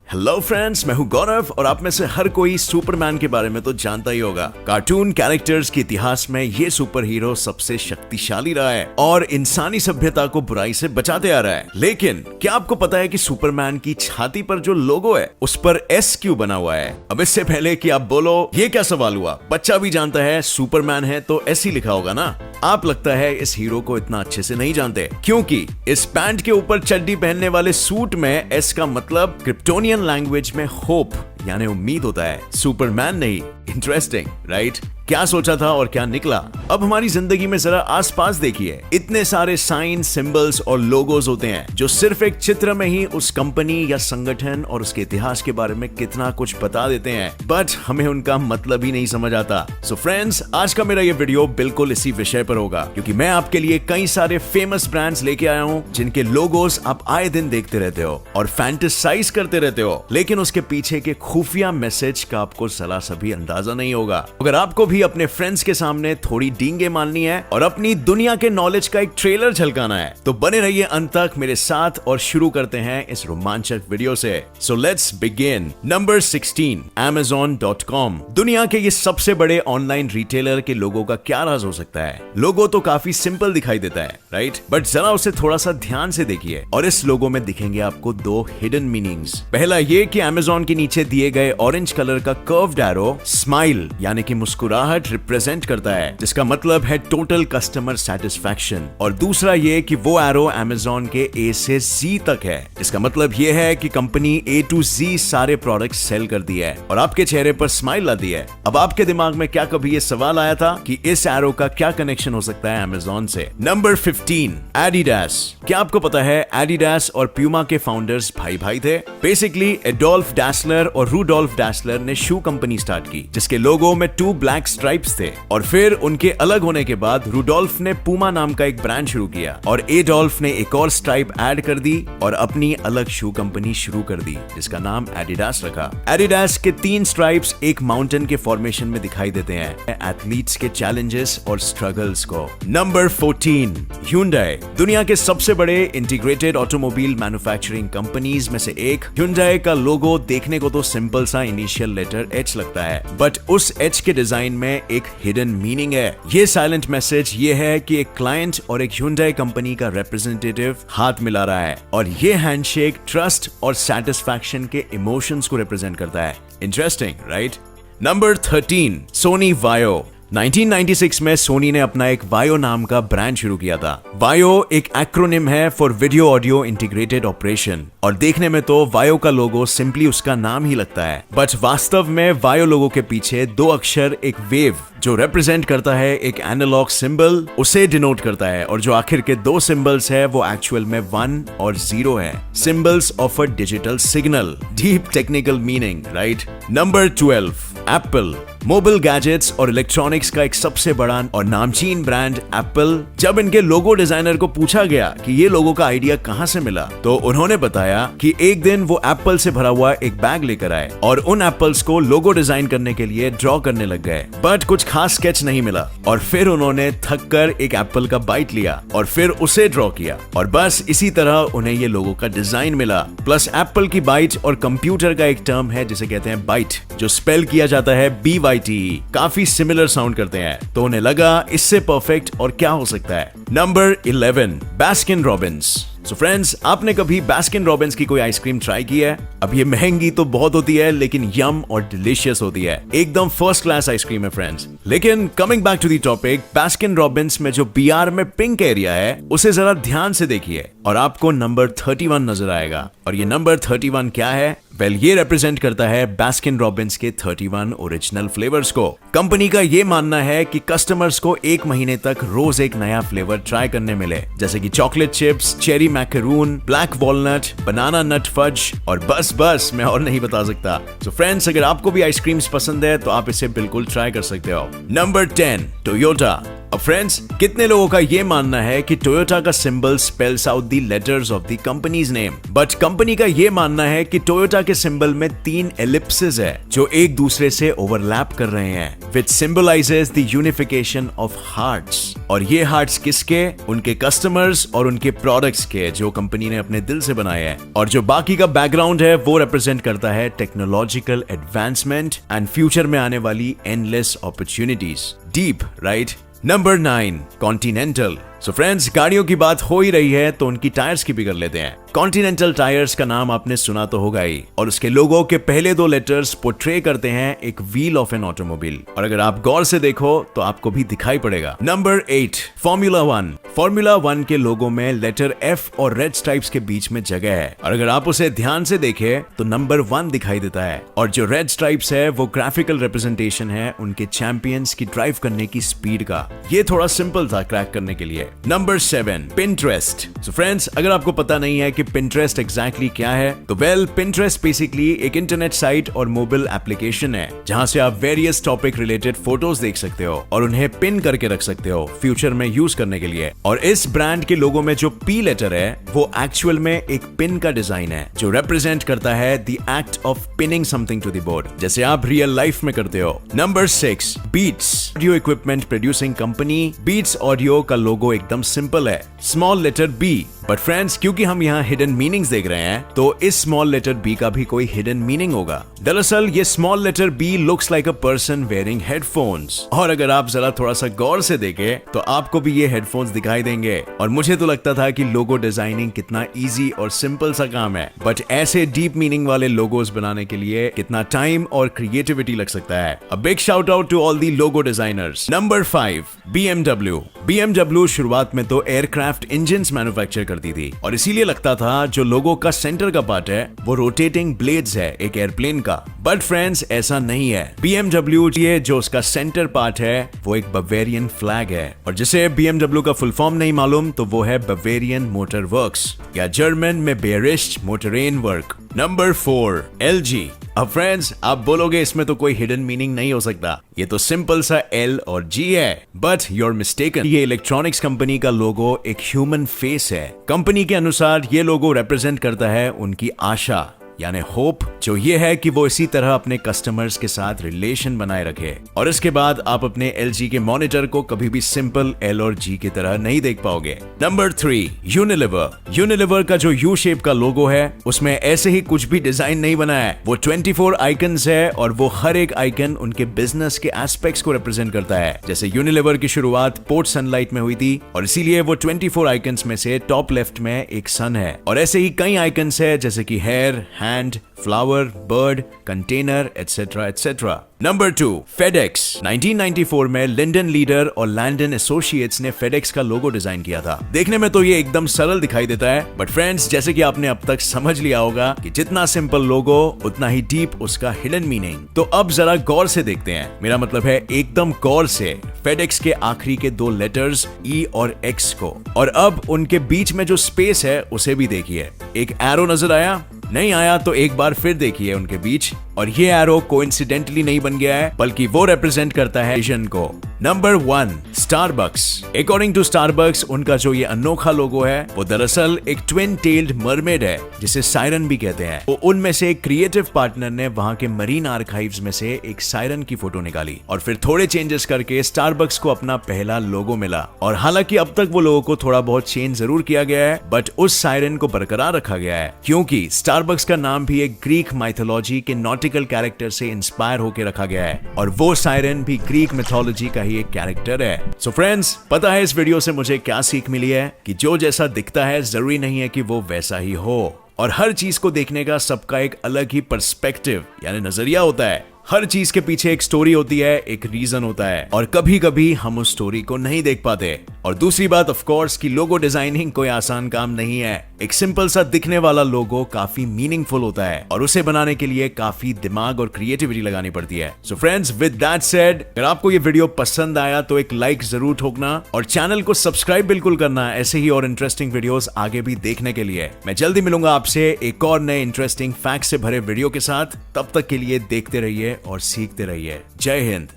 Hello friends, मैं हूं गौरव और आप में से हर कोई सुपरमैन के बारे में तो जानता ही होगा। कार्टून कैरेक्टर्स के इतिहास में ये सुपर हीरो सबसे शक्तिशाली रहा है और इंसानी सभ्यता को बुराई से बचाते आ रहा है। लेकिन क्या आपको पता है कि सुपरमैन की छाती पर जो लोगो है उस पर एस क्यों बना हुआ है? अब इससे पहले कि आप बोलो ये क्या सवाल हुआ, बच्चा भी जानता है सुपरमैन है तो एस ही लिखा होगा ना। आप लगता है इस हीरो को इतना अच्छे से नहीं जानते, क्योंकि इस पैंट के ऊपर चड्डी पहनने वाले सूट में एस का मतलब क्रिप्टोनियन लैंग्वेज में होप यानी उम्मीद होता है, सुपरमैन नहीं। Interesting, right? क्या सोचा था और क्या निकला। अब हमारी जिंदगी में जरा आसपास देखिए, इतने सारे साइन, सिंबल्स और लोगोज होते हैं जो सिर्फ एक चित्र में ही उस कंपनी या संगठन और उसके इतिहास के बारे में कितना कुछ बता देते हैं, बट हमें उनका मतलब ही नहीं समझ आता। सो फ्रेंड्स, आज का मेरा ये वीडियो बिल्कुल इसी विषय पर होगा, क्योंकि मैं आपके लिए कई सारे फेमस ब्रांड्स लेके आया हूँ जिनके लोगोस आप आए दिन देखते रहते हो और फैंटेसाइज करते रहते हो, लेकिन उसके पीछे के खुफिया मैसेज का आपको जरा सा भी अंदाजा नहीं होगा। अगर आपको भी अपने फ्रेंड्स के सामने थोड़ी डींगे मारनी है और अपनी दुनिया के नॉलेज का एक ट्रेलर झलकाना है तो बने रहिए अंत तक मेरे साथ और शुरू करते हैं इस रोमांचक वीडियो से। So let's begin. Number 16, Amazon.com। दुनिया के ये सबसे बड़े ऑनलाइन रिटेलर के लोगो का क्या राज हो सकता है? लोगो तो काफी सिंपल दिखाई देता है, राइट? बट जरा उसे थोड़ा सा ध्यान से देखिए और इस लोगो में दिखेंगे आपको दो हिडन मीनिंग्स। पहला ये कि Amazon के नीचे दिए गए ऑरेंज कलर का कर्व्ड एरो स्माइल यानी कि मुस्कुराहट रिप्रेजेंट करता है, जिसका मतलब है टोटल कस्टमर सेटिस्फैक्शन। और दूसरा ये कि वो एरो Amazon के A से Z तक है, जिसका मतलब ये है कि कंपनी A to Z सारे प्रोडक्ट सेल कर दी है और आपके चेहरे पर स्माइल ला दी है। अब आपके दिमाग में क्या कभी ये सवाल आया था कि इस एरो का क्या कनेक्शन हो सकता है Amazon से? Number 15, Adidas। क्या आपको पता है Adidas और Puma के फाउंडर्स भाई भाई थे? बेसिकली एडोल्फ डैसलर और रूडोल्फ डैसलर ने शू कंपनी स्टार्ट की, जिसके लोगो में 2 ब्लैक स्ट्राइप्स थे, और फिर उनके अलग होने के बाद रूडोल्फ ने पूमा नाम का एक ब्रांड शुरू किया और एडोल्फ ने एक और स्ट्राइप ऐड कर दी और अपनी अलग शू कंपनी शुरू कर दी, जिसका नाम एडिडास रखा। एडिडास के 3 स्ट्राइप्स एक माउंटेन के फॉर्मेशन में दिखाई देते हैं एथलीट्स के चैलेंजेस और स्ट्रगल्स को। Number 14, Hyundai। दुनिया के सबसे बड़े इंटीग्रेटेड ऑटोमोबाइल मैन्युफैक्चरिंग कंपनीज में से एक Hyundai का लोगो देखने को तो सिंपल सा इनिशियल लेटर H लगता है, बट उस H के डिजाइन में एक हिडन मीनिंग है। ये साइलेंट मैसेज ये है कि एक क्लाइंट और एक Hyundai कंपनी का रिप्रेजेंटेटिव हाथ मिला रहा है और ये हैंडशेक ट्रस्ट और सेटिस्फैक्शन के इमोशंस को रिप्रेजेंट करता है। Interesting, right? Number 13, Sony Vaio। 1996 में सोनी ने अपना एक वायो नाम का ब्रांड शुरू किया था। वायो एक एक्रोनिम है for video audio integrated operation, और देखने में तो वायो का लोगो सिंपली उसका नाम ही लगता है, बट वास्तव में वायो लोगो के पीछे 2 अक्षर, एक वेव जो रिप्रेजेंट करता है एक एनालॉग सिंबल, उसे डिनोट करता है, और जो आखिर के 2 सिंबल्स है वो एक्चुअल में 1 और 0 है, symbols of a digital signal. Deep technical meaning, right? Number 12, Apple. Mobile gadgets और इलेक्ट्रॉनिक्स का एक सबसे बड़ा और नामचीन ब्रांड एप्पल। जब इनके लोगो डिजाइनर को पूछा गया कि ये लोगो का आइडिया कहां से मिला, तो उन्होंने बताया कि एक दिन वो एप्पल से भरा हुआ एक बैग लेकर आए और उन एप्पल्स को लोगो डिजाइन करने के लिए ड्रॉ करने लग गए, बट कुछ खास स्केच नहीं मिला, और फिर उन्होंने थक कर एक एप्पल का बाइट लिया और फिर उसे ड्रॉ किया, और बस इसी तरह उन्हें ये लोगो का डिजाइन मिला। प्लस एप्पल की बाइट और कंप्यूटर का एक टर्म है जिसे कहते हैं बाइट, जो स्पेल किया जाता है BYTE, काफी सिमिलर साउंड करते हैं, तो उन्हें लगा इससे परफेक्ट और क्या हो सकता है। Number 11, Baskin Robbins. So friends, आपने कभी बास्किन रॉबिन्स की कोई आइसक्रीम ट्राई की है? अब ये महंगी तो बहुत होती है, लेकिन यम और डिलीशियस होती है। एकदम फर्स्ट क्लास आइसक्रीम है फ्रेंड्स। लेकिन coming back to the topic, Baskin Robbins में जो BR में पिंक एरिया है उसे जरा ध्यान से देखिए और आपको नंबर 31 नजर आएगा। और ये नंबर 31 क्या है? वेल, ये रिप्रेजेंट करता है बास्किन रॉबिन्स के 31 ओरिजिनल फ्लेवर्स को। कंपनी का ये मानना है कि कस्टमर्स को 1 महीने तक रोज एक नया फ्लेवर ट्राई करने मिले, जैसे कि chocolate chips, cherry macaroon, black walnut, banana nut fudge, और बस मैं और नहीं बता सकता। सो फ्रेंड्स, अगर आपको भी आइसक्रीम्स पसंद है तो आप इसे बिल्कुल ट्राई कर सकते हो। Number 10, Toyota. अब फ्रेंड्स, कितने लोगों का ये मानना है कि टोयोटा का symbol spells out the letters of the companies name, but company का ये मानना है कि टोयोटा के सिंबल में 3 एलिप्सेस है जो एक दूसरे से ओवरलैप कर रहे हैं, which symbolizes the unification of hearts. और ये हार्ट्स किसके? उनके कस्टमर्स और उनके प्रोडक्ट्स के, जो कंपनी ने अपने दिल से बनाए हैं। और जो बाकी का बैकग्राउंड है वो रिप्रेजेंट करता है टेक्नोलॉजिकल एडवांसमेंट एंड फ्यूचर में आने वाली endless opportunities. Deep, right? Number 9, continental. So friends, गाड़ियों की बात हो ही रही है तो उनकी टायर्स की भी कर लेते हैं। कॉन्टिनेंटल टायर्स का नाम आपने सुना तो होगा ही, और उसके लोगो के पहले 2 लेटर्स पोर्ट्रे करते हैं एक व्हील ऑफ एन ऑटोमोबाइल, और अगर आप गौर से देखो तो आपको भी दिखाई पड़ेगा। Number 8, formula 1। फॉर्मूला 1 के लोगो में लेटर F और रेड स्ट्राइप्स के बीच में जगह है, और अगर आप उसे ध्यान से देखें तो नंबर 1 दिखाई देता है, और जो रेड स्ट्राइप्स है वो ग्राफिकल रिप्रेजेंटेशन है उनके चैंपियंस की ड्राइव करने की स्पीड का। ये थोड़ा सिंपल था क्रैक करने के लिए। Number 7, Pinterest. सो फ्रेंड्स, अगर आपको पता नहीं है कि पिंटरेस्ट एग्जैक्टली क्या है, तो पिंटरेस्ट बेसिकली एक इंटरनेट साइट और मोबाइल एप्लीकेशन है जहां से आप वेरियस टॉपिक रिलेटेड फोटोज देख सकते हो और उन्हें पिन करके रख सकते हो फ्यूचर में यूज करने के लिए। और इस ब्रांड के लोगो में जो P लेटर है वो एक्चुअल में एक पिन का डिजाइन है जो रिप्रेजेंट करता है the act of pinning something to the board, जैसे आप रियल लाइफ में करते हो। Number 6, Beats. Audio equipment producing company Beats audio का लोगो एकदम सिंपल है, small letter B। But friends, क्योंकि हम यहाँ हिडन मीनिंग्स देख रहे हैं तो इस स्मॉल लेटर B का भी कोई हिडन मीनिंग होगा। दरअसल ये small letter B looks like a person wearing headphones, और अगर आप जरा थोड़ा सा गौर से देखें तो आपको भी ये हेडफोन्स दिखाई देंगे। और मुझे तो लगता था कि लोगो डिजाइनिंग कितना इजी और सिंपल सा काम है, बट ऐसे डीप मीनिंग वाले लोगोस बनाने के लिए कितना टाइम और क्रिएटिविटी लग सकता है। A big shout out to all the logo designers. Number 5, BMW। BMW शुरुआत में तो एयरक्राफ्ट इंजन्स मैन्युफैक्चर करती थी, और इसीलिए लगता था जो लोगो का सेंटर का पार्ट है वो रोटेटिंग ब्लेड्स है एक एयरप्लेन का। बट फ्रेंड्स, ऐसा नहीं है। BMW ये जो उसका सेंटर पार्ट है वो एक बवेरियन फ्लैग है, और जिसे BMW का फुल फॉर्म नहीं मालूम तो वो है बवेरियन मोटर वर्क्स, या जर्मन में बेयरिस्ट मोटरेन वर्क। Number 4, LG। अब फ्रेंड्स, आप बोलोगे इसमें तो कोई हिडन मीनिंग नहीं हो सकता, ये तो सिंपल सा L और G है, बट यूर मिस्टेकन। ये इलेक्ट्रॉनिक्स कंपनी का लोगो एक ह्यूमन फेस है। कंपनी के अनुसार ये लोगो रिप्रेजेंट करता है उनकी आशा, यानी होप, जो ये है कि वो इसी तरह अपने कस्टमर्स के साथ रिलेशन बनाए रखे। और इसके बाद आप अपने LG के मॉनिटर को कभी भी सिंपल L और G की तरह नहीं देख पाओगे। Number 3, Unilever. यूनिलीवर का जो U शेप का लोगो है उसमें ऐसे ही कुछ भी डिजाइन नहीं बना है, वो 24 आइकन्स है, और वो हर एक आइकन उनके बिजनेस के एस्पेक्ट्स को रिप्रेजेंट करता है। जैसे यूनिलीवर की शुरुआत पोर्ट सनलाइट में हुई थी, और इसीलिए वो 24 आइकन्स में से टॉप लेफ्ट में एक सन है, और ऐसे ही कई आइकन्स है जैसे कि hair, hand, flower, bird, container, etcetera etcetera. Number 2, FedEx। 1994 में लिंडन लीडर और लैंडन एसोसिएट्स ने FedEx का लोगो डिजाइन किया था। देखने में तो ये एकदम सरल दिखाई देता है, बट फ्रेंड्स, जैसे कि आपने अब तक समझ लिया होगा कि जितना सिंपल लोगो उतना ही डीप उसका हिडन मीनिंग। तो अब जरा गौर से देखते हैं, मेरा मतलब है एकदम गौर से, FedEx के आखिरी के 2 लेटर्स E और X को, और अब उनके बीच में जो स्पेस है उसे भी देखिए। एक एरो नजर आया? नहीं आया तो एक बार फिर देखिए उनके बीच, और ये एरो कोइंसिडेंटली नहीं बन गया है, बल्कि वो रिप्रेजेंट करता है विजन को। Number 1, Starbucks. According to Starbucks, उनका जो ये अनोखा लोगो है वो दरअसल एक ट्विन टेल्ड मरमेड है जिसे सायरन भी कहते हैं। तो उनमें से एक क्रिएटिव पार्टनर ने वहां के मरीन आर्काइव्स में से एक सायरन की फोटो निकाली, और फिर थोड़े चेंजेस करके स्टारबक्स को अपना पहला लोगो मिला। और हालांकि अब तक वो लोगों को थोड़ा बहुत चेंज जरूर किया गया है, बट उस सायरन को बरकरार रखा गया है, क्योंकि स्टारबक्स का नाम भी एक ग्रीक माइथोलॉजी के नॉटिकल कैरेक्टर से इंस्पायर होकर रखा गया है, और वो सायरन भी ग्रीक मिथोलॉजी का ही एक कैरेक्टर है। सो फ्रेंड्स, पता है इस वीडियो से मुझे क्या सीख मिली है? कि जो जैसा दिखता है जरूरी नहीं है कि वो वैसा ही हो, और हर चीज को देखने का सबका एक अलग ही पर्सपेक्टिव यानी नजरिया होता है। हर चीज के पीछे एक स्टोरी होती है, एक रीजन होता है, और कभी कभी हम उस स्टोरी को नहीं देख पाते। और दूसरी बात ऑफ कोर्स कि लोगो डिजाइनिंग कोई आसान काम नहीं है। एक सिंपल सा दिखने वाला लोगो काफी मीनिंगफुल होता है, और उसे बनाने के लिए काफी दिमाग और क्रिएटिविटी लगानी पड़ती है। So friends, with that said, अगर आपको ये वीडियो पसंद आया तो एक लाइक जरूर ठोकना, और चैनल को सब्सक्राइब बिल्कुल करना ऐसे ही और इंटरेस्टिंग वीडियोस आगे भी देखने के लिए। मैं जल्दी मिलूंगा आपसे एक और नए इंटरेस्टिंग फैक्ट से भरे वीडियो के साथ। तब तक के लिए देखते रहिए और सीखते रहिए। जय हिंद।